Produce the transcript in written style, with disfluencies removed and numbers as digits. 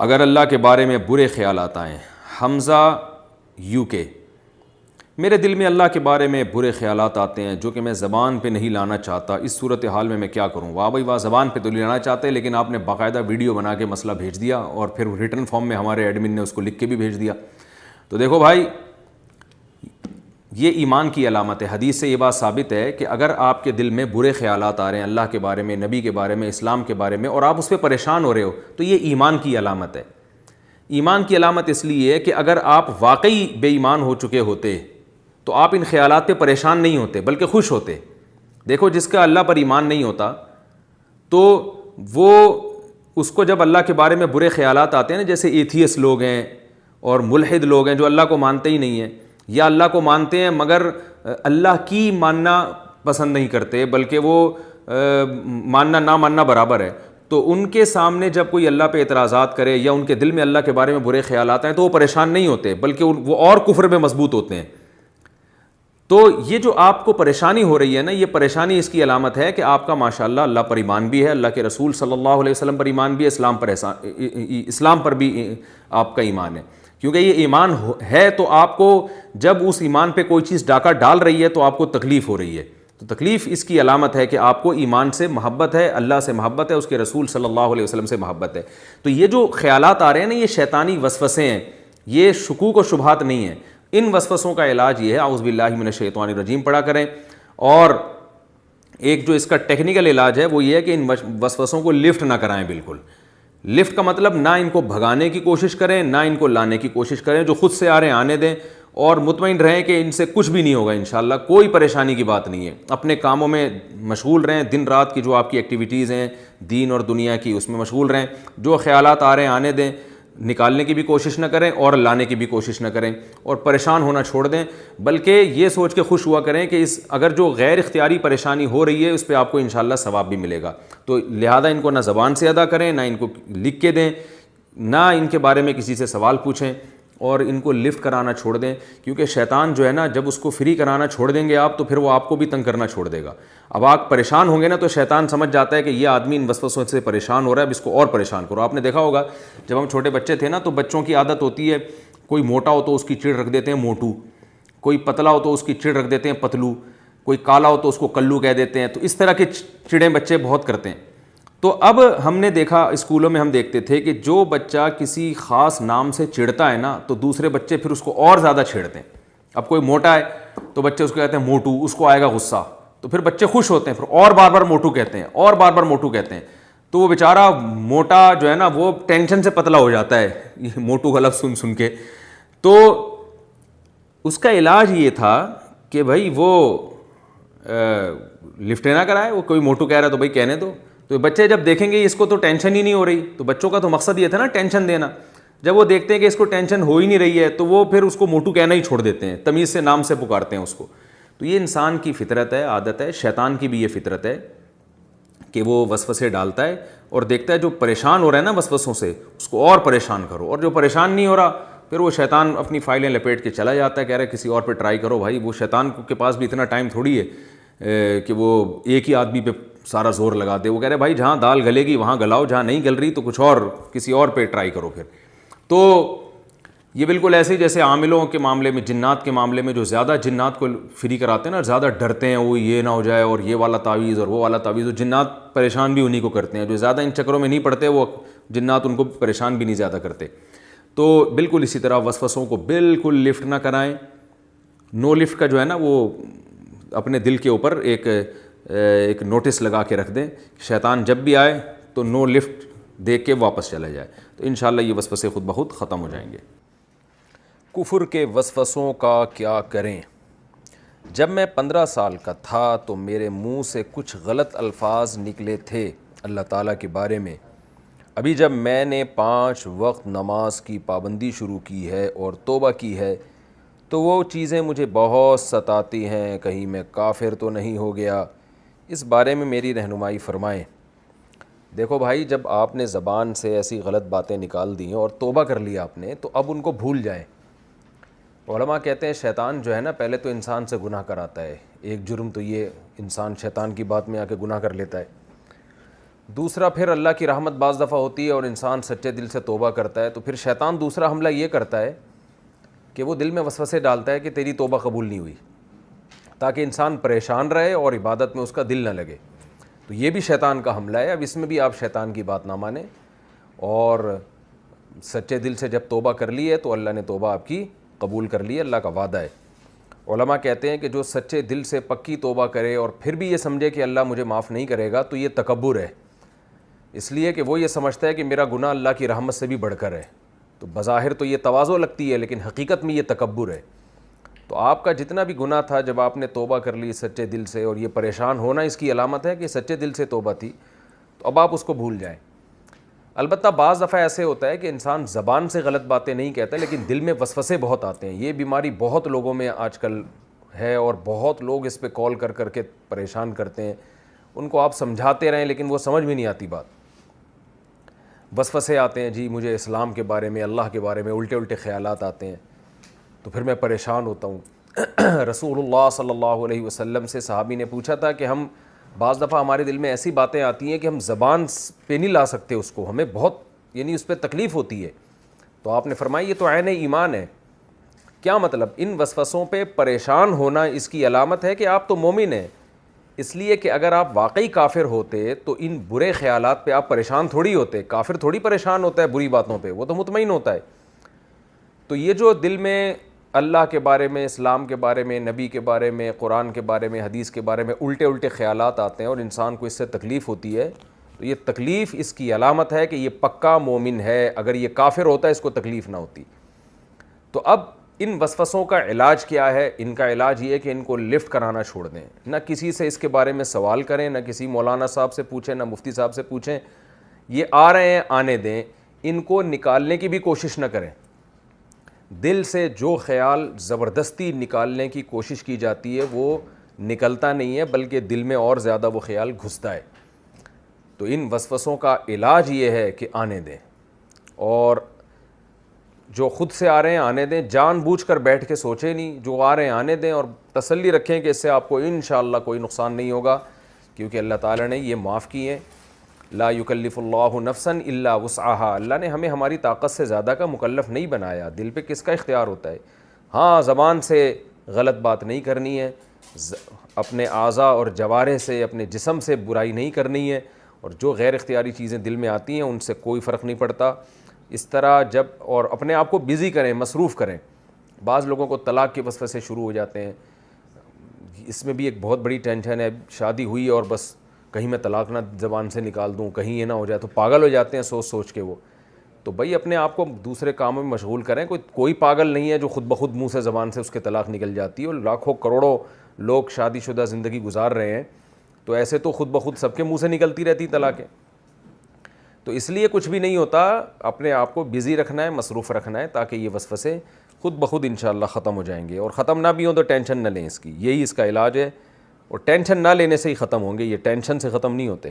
اگر اللہ کے بارے میں برے خیالات آئیں. حمزہ UK. میرے دل میں اللہ کے بارے میں برے خیالات آتے ہیں جو کہ میں زبان پہ نہیں لانا چاہتا. اس صورتحال میں کیا کروں؟ واہ بھائی واہ, زبان پہ تو نہیں لانا چاہتے, لیکن آپ نے باقاعدہ ویڈیو بنا کے مسئلہ بھیج دیا اور پھر ریٹن فارم میں ہمارے ایڈمن نے اس کو لکھ کے بھی بھیج دیا. تو دیکھو بھائی, یہ ایمان کی علامت ہے. حدیث سے یہ بات ثابت ہے کہ اگر آپ کے دل میں برے خیالات آ رہے ہیں اللہ کے بارے میں, نبی کے بارے میں, اسلام کے بارے میں, اور آپ اس پہ پریشان ہو رہے ہو, تو یہ ایمان کی علامت ہے. ایمان کی علامت اس لیے ہے کہ اگر آپ واقعی بے ایمان ہو چکے ہوتے تو آپ ان خیالات پہ پریشان نہیں ہوتے بلکہ خوش ہوتے. دیکھو, جس کا اللہ پر ایمان نہیں ہوتا تو وہ اس کو جب اللہ کے بارے میں برے خیالات آتے ہیں نا, جیسے ایتھیس لوگ ہیں اور ملحد لوگ ہیں جو اللہ کو مانتے ہی نہیں ہیں, یا اللہ کو مانتے ہیں مگر اللہ کی ماننا پسند نہیں کرتے بلکہ وہ ماننا نہ ماننا برابر ہے, تو ان کے سامنے جب کوئی اللہ پہ اعتراضات کرے یا ان کے دل میں اللہ کے بارے میں برے خیالات ہیں تو وہ پریشان نہیں ہوتے بلکہ وہ اور کفر میں مضبوط ہوتے ہیں. تو یہ جو آپ کو پریشانی ہو رہی ہے نا, یہ پریشانی اس کی علامت ہے کہ آپ کا ماشاءاللہ اللہ پر ایمان بھی ہے, اللہ کے رسول صلی اللہ علیہ وسلم پر ایمان بھی ہے, اسلام پر بھی آپ کا ایمان ہے. کیونکہ یہ ایمان ہے تو آپ کو جب اس ایمان پہ کوئی چیز ڈاکہ ڈال رہی ہے تو آپ کو تکلیف ہو رہی ہے. تو تکلیف اس کی علامت ہے کہ آپ کو ایمان سے محبت ہے, اللہ سے محبت ہے, اس کے رسول صلی اللہ علیہ وسلم سے محبت ہے. تو یہ جو خیالات آ رہے ہیں نا, یہ شیطانی وسوسے ہیں, یہ شکوک و شبہات نہیں ہیں. ان وسوسوں کا علاج یہ ہے اعوذ باللہ من الشیطان الرجیم پڑھا کریں. اور ایک جو اس کا ٹیکنیکل علاج ہے وہ یہ ہے کہ ان وسوسوں کو لفٹ نہ کرائیں. بالکل لفٹ کا مطلب نہ ان کو بھگانے کی کوشش کریں نہ ان کو لانے کی کوشش کریں, جو خود سے آ رہے ہیں آنے دیں, اور مطمئن رہیں کہ ان سے کچھ بھی نہیں ہوگا انشاءاللہ, کوئی پریشانی کی بات نہیں ہے. اپنے کاموں میں مشغول رہیں, دن رات کی جو آپ کی ایکٹیویٹیز ہیں دین اور دنیا کی اس میں مشغول رہیں. جو خیالات آ رہے ہیں آنے دیں, نکالنے کی بھی کوشش نہ کریں اور لانے کی بھی کوشش نہ کریں, اور پریشان ہونا چھوڑ دیں, بلکہ یہ سوچ کے خوش ہوا کریں کہ اگر جو غیر اختیاری پریشانی ہو رہی ہے اس پہ آپ کو انشاءاللہ ثواب بھی ملے گا. تو لہذا ان کو نہ زبان سے ادا کریں, نہ ان کو لکھ کے دیں, نہ ان کے بارے میں کسی سے سوال پوچھیں, اور ان کو لفٹ کرانا چھوڑ دیں. کیونکہ شیطان جو ہے نا, جب اس کو فری کرانا چھوڑ دیں گے آپ تو پھر وہ آپ کو بھی تنگ کرنا چھوڑ دے گا. اب آپ پریشان ہوں گے نا تو شیطان سمجھ جاتا ہے کہ یہ آدمی ان وسوسوں سے پریشان ہو رہا ہے, اب اس کو اور پریشان کرو. آپ نے دیکھا ہوگا جب ہم چھوٹے بچے تھے نا تو بچوں کی عادت ہوتی ہے, کوئی موٹا ہو تو اس کی چڑ رکھ دیتے ہیں موٹو, کوئی پتلا ہو تو اس کی چڑ رکھ دیتے ہیں پتلو, کوئی کالا ہو تو اس کو کلو کہہ دیتے ہیں. تو اس طرح کے چڑیں بچے بہت کرتے ہیں. تو اب ہم نے دیکھا اسکولوں میں ہم دیکھتے تھے کہ جو بچہ کسی خاص نام سے چڑھتا ہے نا تو دوسرے بچے پھر اس کو اور زیادہ چھیڑتے ہیں. اب کوئی موٹا ہے تو بچے اس کو کہتے ہیں موٹو, اس کو آئے گا غصہ, تو پھر بچے خوش ہوتے ہیں, پھر اور بار بار موٹو کہتے ہیں, اور بار بار موٹو کہتے ہیں. تو وہ بیچارہ موٹا جو ہے نا وہ ٹینشن سے پتلا ہو جاتا ہے یہ موٹو کا لفظ سن سن کے. تو اس کا علاج یہ تھا کہ بھائی وہ لفٹ نہ کرائے, وہ کوئی موٹو کہہ رہا ہے تو بھائی کہنے دو. تو بچے جب دیکھیں گے اس کو تو ٹینشن ہی نہیں ہو رہی, تو بچوں کا تو مقصد یہ تھا نا ٹینشن دینا. جب وہ دیکھتے ہیں کہ اس کو ٹینشن ہو ہی نہیں رہی ہے تو وہ پھر اس کو موٹو کہنا ہی چھوڑ دیتے ہیں, تمیز سے نام سے پکارتے ہیں اس کو. تو یہ انسان کی فطرت ہے, عادت ہے, شیطان کی بھی یہ فطرت ہے کہ وہ وسوسے ڈالتا ہے اور دیکھتا ہے جو پریشان ہو رہا ہے نا وسوسوں سے اس کو اور پریشان کرو, اور جو پریشان نہیں ہو رہا پھر وہ شیطان اپنی فائلیں لپیٹ کے چلا جاتا ہے, کہہ رہا ہے کسی اور پہ ٹرائی کرو. بھائی وہ شیطان کے پاس بھی اتنا ٹائم تھوڑی ہے کہ وہ ایک ہی آدمی پہ سارا زور لگا دے. وہ کہہ رہے بھائی جہاں دال گلے گی وہاں گلاؤ, جہاں نہیں گل رہی تو کچھ اور کسی اور پہ ٹرائی کرو پھر. تو یہ بالکل ایسے ہی جیسے عاملوں کے معاملے میں, جنات کے معاملے میں جو زیادہ جنات کو فری کراتے ہیں نا, زیادہ ڈرتے ہیں وہ یہ نہ ہو جائے اور یہ والا تعویذ اور وہ والا تعویذ, اور جنات پریشان بھی انہی کو کرتے ہیں. جو زیادہ ان چکروں میں نہیں پڑتے وہ جنات ان کو پریشان بھی نہیں زیادہ کرتے. تو بالکل اسی طرح وسوسوں کو بالکل لفٹ نہ کرائیں. نو لفٹ کا جو ہے نا وہ اپنے دل کے اوپر ایک نوٹس لگا کے رکھ دیں, شیطان جب بھی آئے تو نو لفٹ دیکھ کے واپس چلا جائے, تو انشاءاللہ یہ وسوسے خود بخود ختم ہو جائیں گے. کفر کے وسوسوں کا کیا کریں؟ جب میں 15 سال کا تھا تو میرے منہ سے کچھ غلط الفاظ نکلے تھے اللہ تعالیٰ کے بارے میں. ابھی جب میں نے 5 وقت نماز کی پابندی شروع کی ہے اور توبہ کی ہے تو وہ چیزیں مجھے بہت ستاتی ہیں, کہیں میں کافر تو نہیں ہو گیا؟ اس بارے میں میری رہنمائی فرمائیں. دیکھو بھائی, جب آپ نے زبان سے ایسی غلط باتیں نکال دی ہیں اور توبہ کر لیا آپ نے تو اب ان کو بھول جائیں. علماء کہتے ہیں شیطان جو ہے نا پہلے تو انسان سے گناہ کراتا ہے. ایک جرم تو یہ انسان شیطان کی بات میں آ کے گناہ کر لیتا ہے, دوسرا پھر اللہ کی رحمت بعض دفعہ ہوتی ہے اور انسان سچے دل سے توبہ کرتا ہے تو پھر شیطان دوسرا حملہ یہ کرتا ہے کہ وہ دل میں وسوسے ڈالتا ہے کہ تیری توبہ قبول نہیں ہوئی، تاکہ انسان پریشان رہے اور عبادت میں اس کا دل نہ لگے. تو یہ بھی شیطان کا حملہ ہے. اب اس میں بھی آپ شیطان کی بات نہ مانیں اور سچے دل سے جب توبہ کر لی ہے تو اللہ نے توبہ آپ کی قبول کر لی ہے، اللہ کا وعدہ ہے. علماء کہتے ہیں کہ جو سچے دل سے پکی توبہ کرے اور پھر بھی یہ سمجھے کہ اللہ مجھے معاف نہیں کرے گا تو یہ تکبر ہے، اس لیے کہ وہ یہ سمجھتا ہے کہ میرا گناہ اللہ کی رحمت سے بھی بڑھ کر ہے. تو بظاہر تو یہ تواضع لگتی ہے لیکن حقیقت میں یہ تکبر ہے. تو آپ کا جتنا بھی گناہ تھا جب آپ نے توبہ کر لی سچے دل سے، اور یہ پریشان ہونا اس کی علامت ہے کہ سچے دل سے توبہ تھی، تو اب آپ اس کو بھول جائیں. البتہ بعض دفعہ ایسے ہوتا ہے کہ انسان زبان سے غلط باتیں نہیں کہتا لیکن دل میں وسوسے بہت آتے ہیں. یہ بیماری بہت لوگوں میں آج کل ہے اور بہت لوگ اس پہ کال کر کر کے پریشان کرتے ہیں. ان کو آپ سمجھاتے رہیں لیکن وہ سمجھ میں نہیں آتی بات. وسوسے آتے ہیں، جی مجھے اسلام کے بارے میں، اللہ کے بارے میں الٹے الٹے خیالات آتے ہیں تو پھر میں پریشان ہوتا ہوں. رسول اللہ صلی اللہ علیہ وسلم سے صحابی نے پوچھا تھا کہ ہم بعض دفعہ ہمارے دل میں ایسی باتیں آتی ہیں کہ ہم زبان پہ نہیں لا سکتے اس کو، ہمیں بہت اس پہ تکلیف ہوتی ہے. تو آپ نے فرمایا یہ تو عین ایمان ہے. کیا مطلب؟ ان وسوسوں پہ پریشان ہونا اس کی علامت ہے کہ آپ تو مومن ہیں. اس لیے کہ اگر آپ واقعی کافر ہوتے تو ان برے خیالات پہ آپ پریشان تھوڑی ہوتے. کافر تھوڑی پریشان ہوتا ہے بری باتوں پہ، وہ تو مطمئن ہوتا ہے. تو یہ جو دل میں اللہ کے بارے میں، اسلام کے بارے میں، نبی کے بارے میں، قرآن کے بارے میں، حدیث کے بارے میں الٹے الٹے خیالات آتے ہیں اور انسان کو اس سے تکلیف ہوتی ہے، تو یہ تکلیف اس کی علامت ہے کہ یہ پکا مومن ہے. اگر یہ کافر ہوتا ہے اس کو تکلیف نہ ہوتی. تو اب ان وسوسوں کا علاج کیا ہے؟ ان کا علاج یہ ہے کہ ان کو لفٹ کرانا چھوڑ دیں. نہ کسی سے اس کے بارے میں سوال کریں، نہ کسی مولانا صاحب سے پوچھیں، نہ مفتی صاحب سے پوچھیں. یہ آ رہے ہیں آنے دیں، ان کو نکالنے کی بھی کوشش نہ کریں. دل سے جو خیال زبردستی نکالنے کی کوشش کی جاتی ہے وہ نکلتا نہیں ہے بلکہ دل میں اور زیادہ وہ خیال گھستا ہے. تو ان وسوسوں کا علاج یہ ہے کہ آنے دیں، اور جو خود سے آ رہے ہیں آنے دیں. جان بوجھ کر بیٹھ کے سوچیں نہیں، جو آ رہے ہیں آنے دیں اور تسلی رکھیں کہ اس سے آپ کو انشاءاللہ کوئی نقصان نہیں ہوگا، کیونکہ اللہ تعالیٰ نے یہ معاف کیے. لا یکلف اللہ نفسا الا وسعها. اللہ نے ہمیں ہماری طاقت سے زیادہ کا مکلف نہیں بنایا. دل پہ کس کا اختیار ہوتا ہے؟ ہاں زبان سے غلط بات نہیں کرنی ہے، اپنے اعضاء اور جوارح سے، اپنے جسم سے برائی نہیں کرنی ہے، اور جو غیر اختیاری چیزیں دل میں آتی ہیں ان سے کوئی فرق نہیں پڑتا. اس طرح جب اور اپنے آپ کو بزی کریں، مصروف کریں. بعض لوگوں کو طلاق کے وسوسے شروع ہو جاتے ہیں. اس میں بھی ایک بہت بڑی ٹینشن ہے. شادی ہوئی اور بس کہیں میں طلاق نہ زبان سے نکال دوں، کہیں یہ نہ ہو جائے، تو پاگل ہو جاتے ہیں سوچ سوچ کے وہ. تو بھائی اپنے آپ کو دوسرے کاموں میں مشغول کریں. کوئی پاگل نہیں ہے جو خود بخود منہ سے زبان سے اس کے طلاق نکل جاتی ہے. اور لاکھوں کروڑوں لوگ شادی شدہ زندگی گزار رہے ہیں، تو ایسے تو خود بخود سب کے منہ سے نکلتی رہتی طلاقیں. تو اس لیے کچھ بھی نہیں ہوتا. اپنے آپ کو بزی رکھنا ہے، مصروف رکھنا ہے، تاکہ یہ وسوسے خود بخود انشاءاللہ ختم ہو جائیں گے. اور ختم نہ بھی ہوں تو ٹینشن نہ لیں اس کی، یہی اس کا علاج ہے. اور ٹینشن نہ لینے سے ہی ختم ہوں گے، یہ ٹینشن سے ختم نہیں ہوتے.